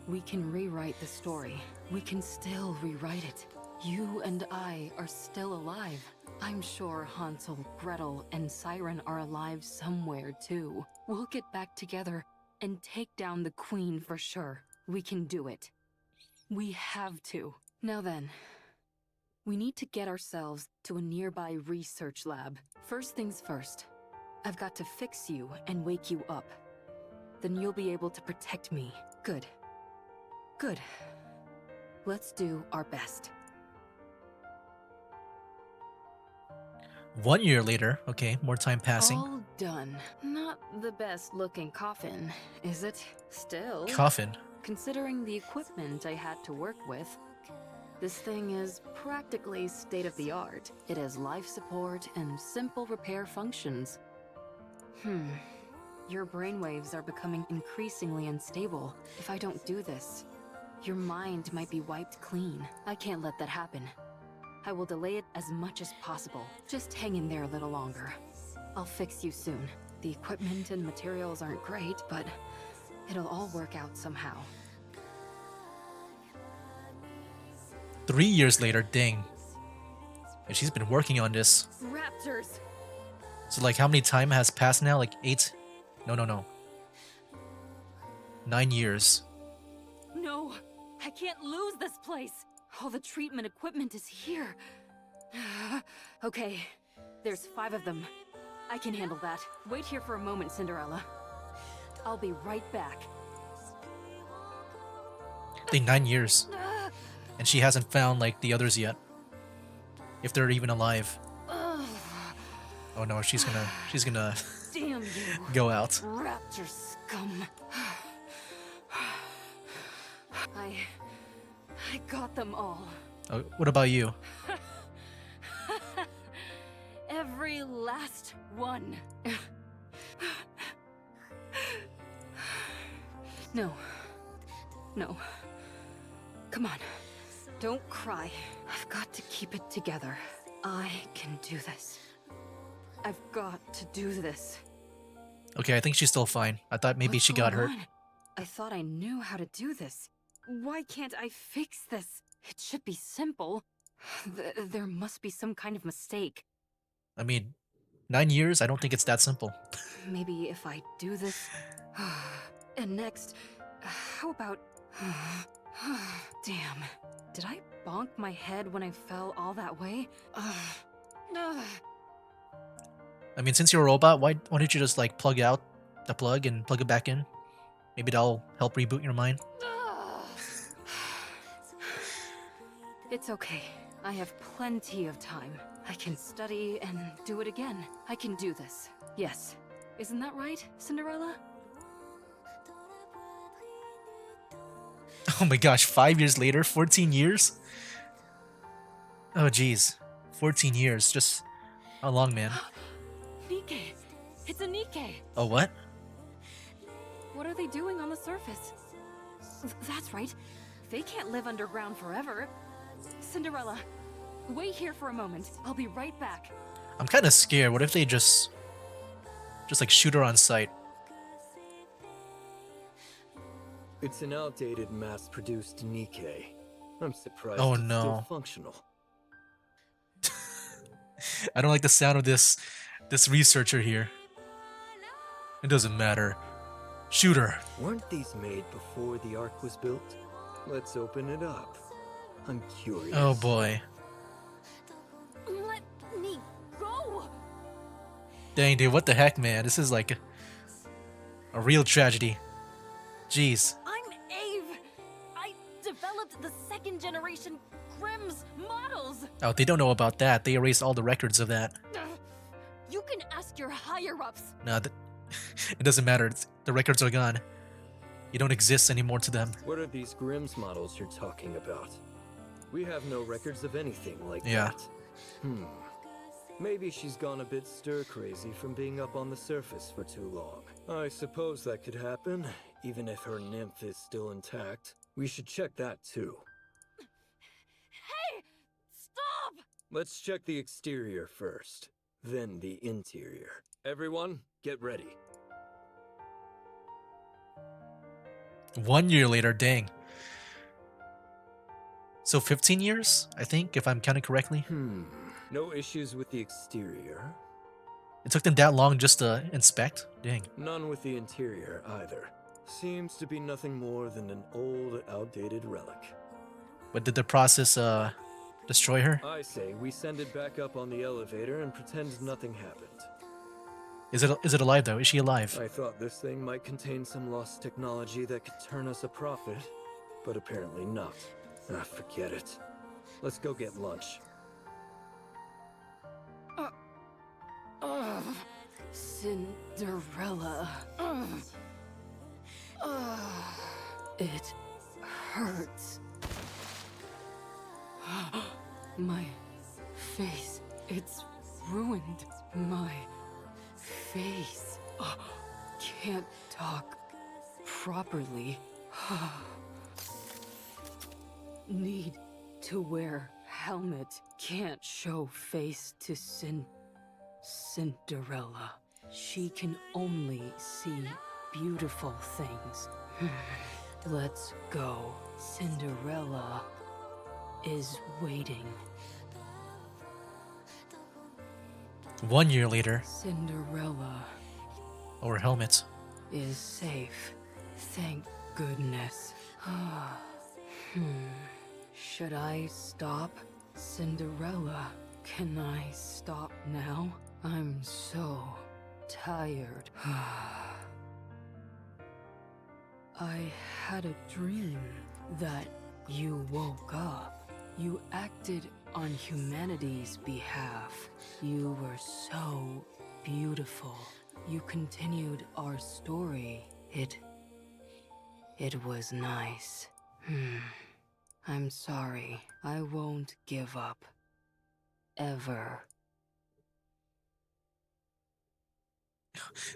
We can rewrite the story. We can still rewrite it. You and I are still alive. I'm sure Hansel, Gretel, and Siren are alive somewhere too. We'll get back together and take down the Queen for sure. We can do it. We have to. Now then, we need to get ourselves to a nearby research lab. First things first, I've got to fix you and wake you up. Then you'll be able to protect me. Good. Good. Let's do our best. 1 year later, okay, more time passing. All done. Not the best looking coffin, is it? Still. Coffin. Considering the equipment I had to work with, this thing is practically state-of-the-art. It has life support and simple repair functions. Your brainwaves are becoming increasingly unstable. If I don't do this, your mind might be wiped clean. I can't let that happen. I will delay it as much as possible. Just hang in there a little longer. I'll fix you soon. The equipment and materials aren't great, but it'll all work out somehow. 3 years later, dang. And she's been working on this. Raptors! So like how many time has passed now? Like 8? No. 9 years. No! I can't lose this place! All the treatment equipment is here. Okay, there's 5 of them. I can handle that. Wait here for a moment, Cinderella. I'll be right back. I think 9 years. And she hasn't found like the others yet. If they're even alive. Oh no, she's gonna Damn you, go out. raptor scum. I got them all. Oh, what about you? Every last one. No. Come on. Don't cry. I've got to keep it together. I can do this. I've got to do this. Okay, I think she's still fine. I thought maybe What's she got hurt. going on? I thought I knew how to do this. Why can't I fix this? It should be simple. There must be some kind of mistake. I mean, 9 years? I don't think it's that simple. Maybe if I do this... And next, how about... Damn. Did I bonk my head when I fell all that way? I mean, since you're a robot, why don't you just like plug out the plug and plug it back in? Maybe that'll help reboot your mind. It's okay. I have plenty of time. I can study and do it again. I can do this. Yes. Isn't that right, Cinderella? Oh my gosh, 5 years later? 14 years? Oh geez. 14 years. Just how long, man? NIKKE! It's a NIKKE! Oh, what? What are they doing on the surface? That's right. They can't live underground forever. Cinderella, wait here for a moment. I'll be right back. I'm kind of scared. What if they just like shoot her on sight? It's an outdated mass-produced NIKKE. I'm surprised Oh, it's no. still functional. I don't like the sound of this researcher here. It doesn't matter. Shoot her. Weren't these made before the Ark was built? Let's open it up. I'm curious. Oh boy. Let me go! Dang, dude, what the heck, man? This is like a real tragedy. Jeez. I'm Ave! I developed the second-generation Grimm's models! Oh, they don't know about that. They erased all the records of that. You can ask your higher-ups! No, it doesn't matter. The records are gone. You don't exist anymore to them. What are these Grimm's models you're talking about? We have no records of anything like Yeah. that. Maybe she's gone a bit stir-crazy from being up on the surface for too long. I suppose that could happen, even if her nymph is still intact. We should check that too. Hey! Stop! Let's check the exterior first, then the interior. Everyone, get ready. 1 year later, dang. So 15 years, I think, if I'm counting correctly. No issues with the exterior. It took them that long just to inspect? Dang. None with the interior either. Seems to be nothing more than an old, outdated relic. But did the process destroy her? I say we send it back up on the elevator and pretend nothing happened. Is it alive though? Is she alive? I thought this thing might contain some lost technology that could turn us a profit, but apparently not. Ah, forget it. Let's go get lunch. Cinderella. It hurts. My face, it's ruined. My face. Can't talk properly. Need to wear helmet. Can't show face to Cinderella. She can only see beautiful things. Let's go. Cinderella is waiting. 1 year later. Cinderella Or helmet. is safe. Thank goodness. Should I stop? Cinderella, can I stop now? I'm so tired. I had a dream that you woke up. You acted on humanity's behalf. You were so beautiful. You continued our story. It was nice. I'm sorry. I won't give up. Ever.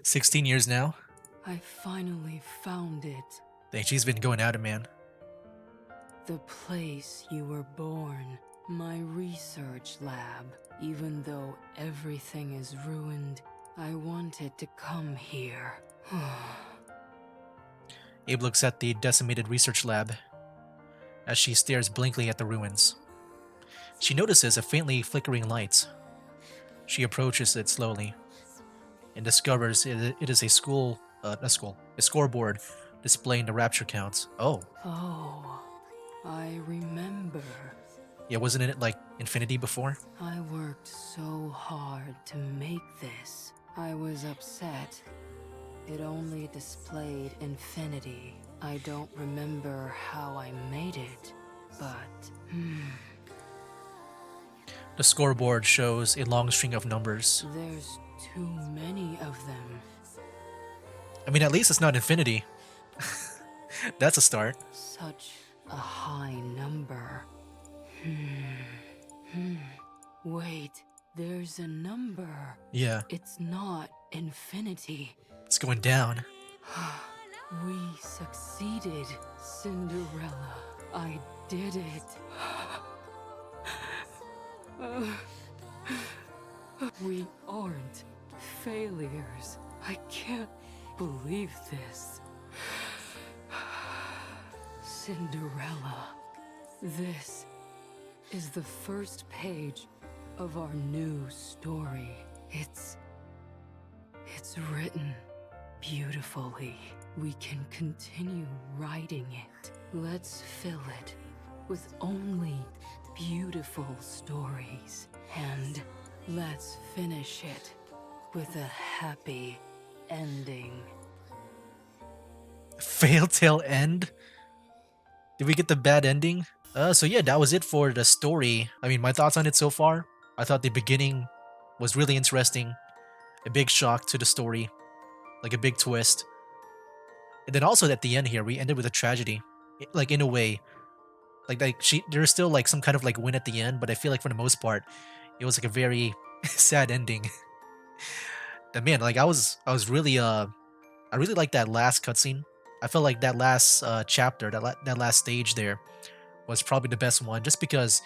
16 years now? I finally found it. Dang, she's been going at it, man. The place you were born. My research lab. Even though everything is ruined, I wanted to come here. Abe looks at the decimated research lab as she stares blankly at the ruins. She notices a faintly flickering light. She approaches it slowly and discovers it is a scoreboard displaying the rapture counts. Oh. Oh, I remember. Yeah, wasn't it like infinity before? I worked so hard to make this. I was upset. It only displayed infinity. I don't remember how I made it, but... The scoreboard shows a long string of numbers. There's too many of them. I mean, at least it's not infinity. That's a start. Such a high number. Wait, there's a number. Yeah, It's not infinity. it's going down. We succeeded, Cinderella. I did it. We aren't failures. I can't believe this. Cinderella, this is the first page of our new story. It's written beautifully. We can continue writing it. Let's fill it with only beautiful stories. And let's finish it with a happy ending. Fail tale end? Did we get the bad ending? So yeah, that was it for the story. I mean, my thoughts on it so far. I thought the beginning was really interesting. A big shock to the story. Like a big twist. And then also at the end here, we ended with a tragedy. Like in a way. Like there's still like some kind of like win at the end, but I feel like for the most part, it was like a very sad ending. And man, like I really I really liked that last cutscene. I felt like that last chapter, that last stage there, was probably the best one, just because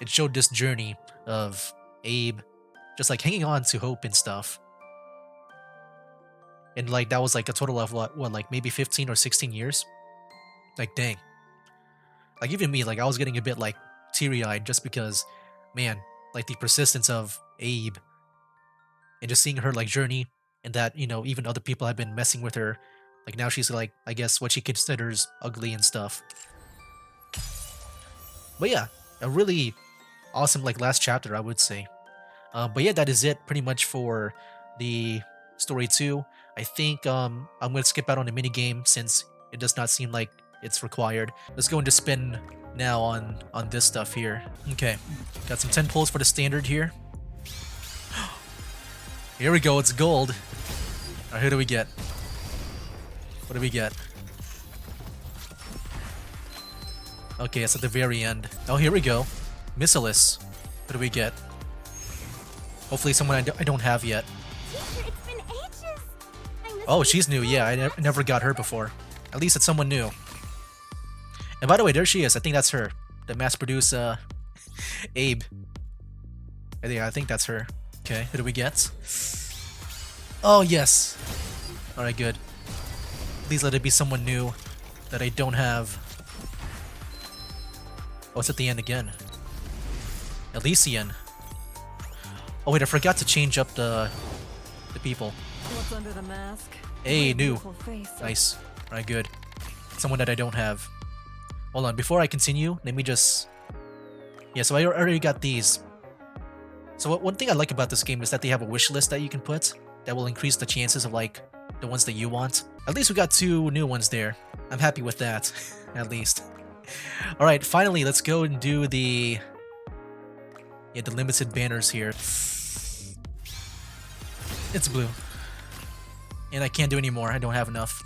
it showed this journey of Abe, just like hanging on to hope and stuff. And like that was like a total of what like maybe 15 or 16 years Like, dang. Like, even me, like, I was getting a bit, like, teary-eyed just because, man, like, the persistence of Abe and just seeing her, like, journey and that, you know, even other people have been messing with her. Like, now she's, like, I guess what she considers ugly and stuff. But yeah, a really awesome, like, last chapter, I would say. But yeah, that is it pretty much for the story 2. I think I'm going to skip out on the minigame since it does not seem like it's required. Let's go into spin now on this stuff here. Okay, got some 10 pulls for the standard here. Here we go, it's gold. Alright, who do we get? What do we get? Okay, it's at the very end. Oh, here we go. Missilis. What do we get? Hopefully someone I don't have yet. Teacher, it's been ages. Oh, she's new. Yeah, I never got her before. At least it's someone new. And by the way, there she is. I think that's her. The mass-produced Abe. I think that's her. Okay, who do we get? Oh, yes. Alright, good. Please let it be someone new that I don't have. Oh, it's at the end again. Elysian. Oh wait, I forgot to change up the people. What's under the mask? Hey, My new. beautiful face. Nice. Alright, good. Someone that I don't have. Hold on, before I continue, let me just... Yeah, so I already got these. So one thing I like about this game is that they have a wish list that you can put that will increase the chances of, like, the ones that you want. At least we got 2 new ones there. I'm happy with that, at least. Alright, finally, let's go and do the... Yeah, the limited banners here. It's blue. And I can't do any more, I don't have enough.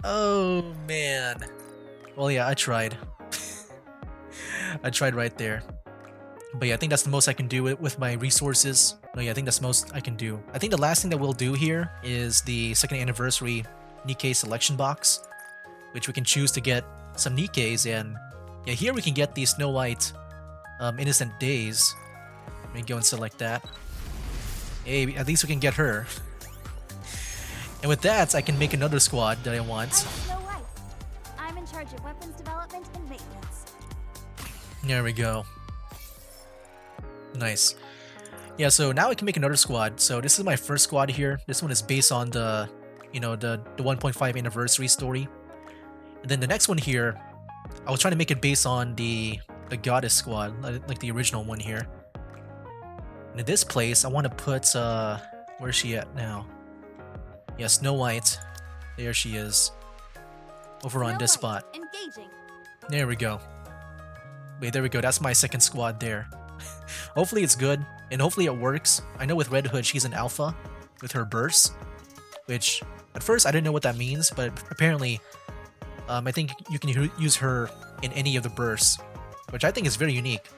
Oh, man. Well, yeah, I tried. I tried right there. But yeah, I think that's the most I can do with my resources. No, yeah, I think that's the most I can do. I think the last thing that we'll do here is the 2nd anniversary NIKKE selection box, which we can choose to get some NIKKEs, and yeah, here we can get the Snow White Innocent Days. Let me go and select that. Hey, at least we can get her. And with that, I can make another squad that I want. I'm Snow White. I'm in charge of weapons development and maintenance. There we go. Nice. Yeah, so now I can make another squad. So this is my first squad here. This one is based on the, you know, the 1.5 anniversary story. And then the next one here, I was trying to make it based on the goddess squad, like the original one here. And in this place, I want to put, where's she at now? Yeah, Snow White. There she is. Over on this spot. Engaging. There we go. Wait, there we go. That's my second squad there. Hopefully it's good, and hopefully it works. I know with Red Hood, she's an alpha with her bursts, which at first I didn't know what that means, but apparently I think you can use her in any of the bursts, which I think is very unique.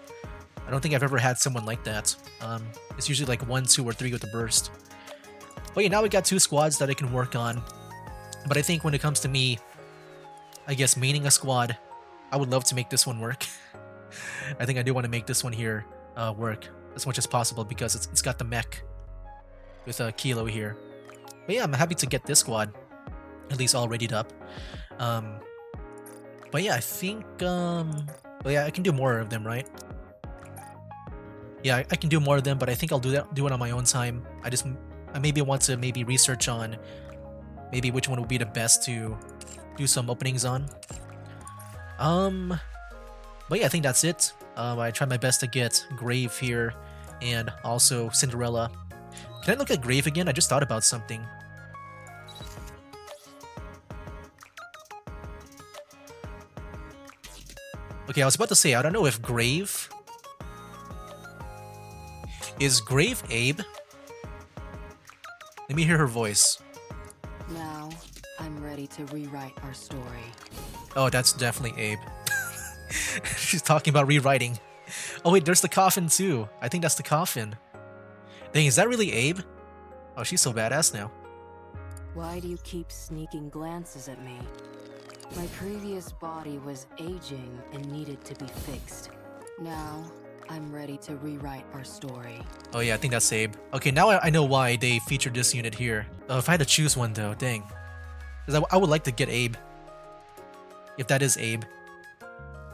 I don't think I've ever had someone like that. It's usually like 1, 2, or 3 with the burst. But yeah, now we got 2 squads that I can work on. But I think when it comes to me, I guess, maining a squad, I would love to make this one work. I think I do want to make this one here work as much as possible because it's got the mech with Kilo here. But yeah, I'm happy to get this squad at least all readied up. But yeah, I think well, yeah, I can do more of them, right? Yeah, I can do more of them, but I think I'll do it on my own time. I maybe want to research on maybe which one would be the best to do some openings on. But yeah, I think that's it. I tried my best to get Grave here and also Cinderella. Can I look at Grave again? I just thought about something. Okay, I was about to say, I don't know if Grave... Is Grave Abe? Let me hear her voice. Now, I'm ready to rewrite our story. Oh, that's definitely Abe. She's talking about rewriting. Oh wait, there's the coffin too. I think that's the coffin. Dang, is that really Abe? Oh, she's so badass now. Why do you keep sneaking glances at me? My previous body was aging and needed to be fixed. Now, I'm ready to rewrite our story. Oh yeah, I think that's Abe. Okay, now I know why they featured this unit here. If I had to choose one though, dang. Because I would like to get Abe. if that is Abe.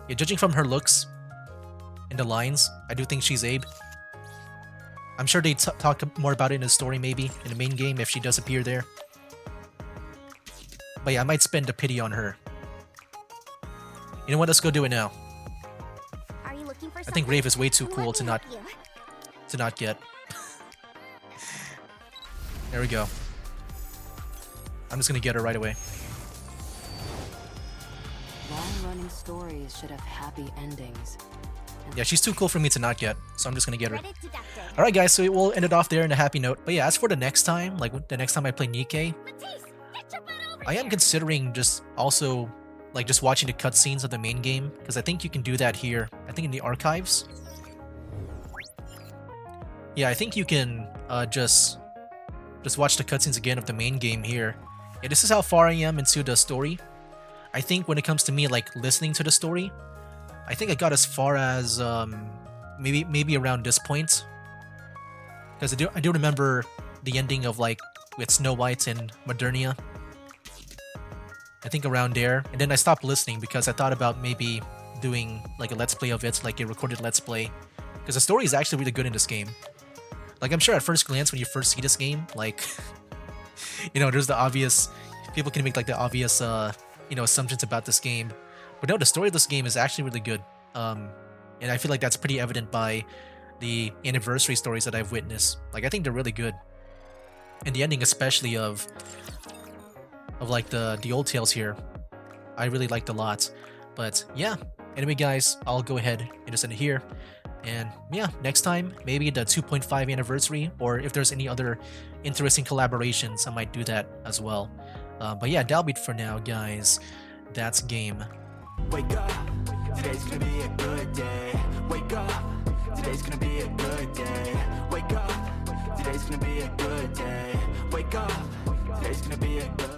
Yeah, judging from her looks and the lines, I do think she's Abe. I'm sure they talk more about it in the story, maybe in the main game if she does appear there. But yeah, I might spend a pity on her. You know what? Let's go do it now. Are you looking for I think Rave is way too cool to not get. There we go. I'm just gonna get her right away. Long-running stories should have happy endings. Yeah, she's too cool for me to not get, so I'm just gonna get her. Alright guys, so we'll end it off there in a happy note. But yeah, as for the next time, like the next time I play NIKKE, I am considering just also like just watching the cutscenes of the main game, because I think you can do that here. I think in the archives. Yeah, I think you can just watch the cutscenes again of the main game here. Yeah, this is how far I am into the story. I think when it comes to me like listening to the story, I think I got as far as maybe around this point, because I do remember the ending of like with Snow White and Modernia. I think around there, and then I stopped listening because I thought about maybe doing like a let's play of it, like a recorded let's play, because the story is actually really good in this game. Like I'm sure at first glance when you first see this game, like you know, there's the obvious, people can make like the obvious you know, assumptions about this game. But no, the story of this game is actually really good. And I feel like that's pretty evident by the anniversary stories that I've witnessed. Like I think they're really good. And the ending especially of like the old tales here, I really liked a lot. But yeah, anyway guys, I'll go ahead and just end it here. And yeah, next time, maybe the 2.5 anniversary, or if there's any other interesting collaborations, I might do that as well. But yeah, that'll be it for now, guys. That's game. Wake up, today's gonna be a good day. Wake up, today's gonna be a good day. Wake up, today's gonna be a good day. Wake up, today's gonna be a good